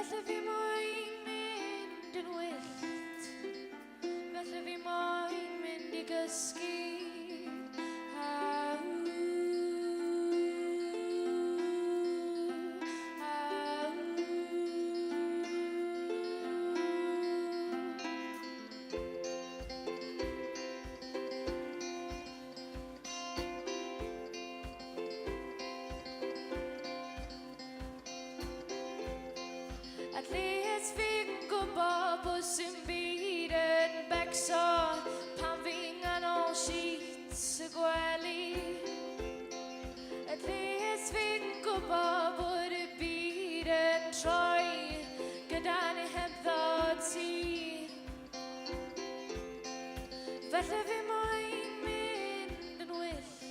Felly fi moyn mynd yn wyllt, felly fi moyn mynd I gysgu. At least fi'n gwybod bod sy'n byd yn becso pan fi'n ganol sheets y gwely. At least fi'n gwybod bod y byd yn troi gyda ni hebddo ti. Felly fi moyn mynd yn wyllt,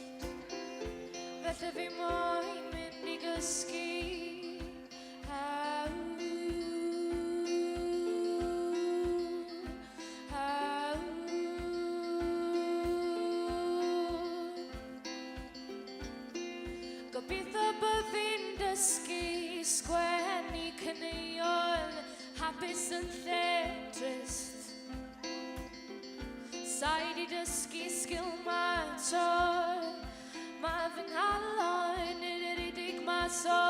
felly fi moyn mynd I gysgu. Gobeithio bod fi'n dysgu sgwennu caneuon hapus yn lle trist. Sa'i di dysgu sgil mato, ma' fy nghalon yn edrych mas o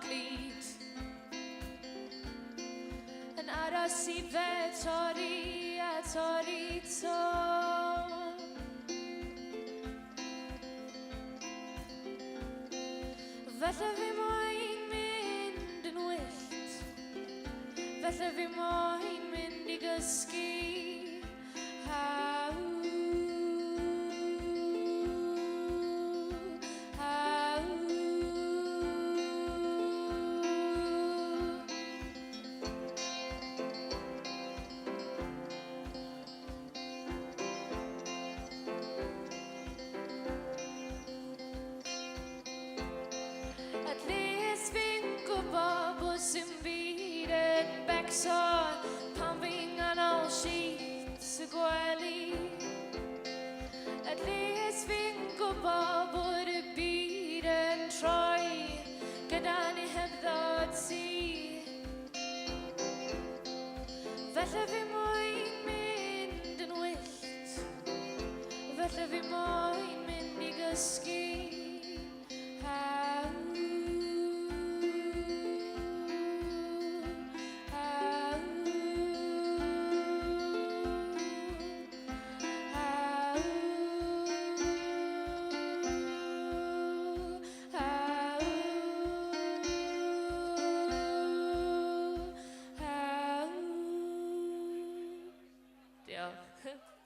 glid. Yn aros I fe torri a torri to. Felly fi moyn mynd yn wyllt, felly fi moyn mynd I gysgu. At least fi'n gwybod bod sy'n byd yn becso pan fi'n ganol sheets y gwely. At least fi'n gwybod bod y byd yn troi gyda ni hebddo ti. Felly fi moyn mynd yn wyllt, felly fi moyn mynd I gysgu. Diolch.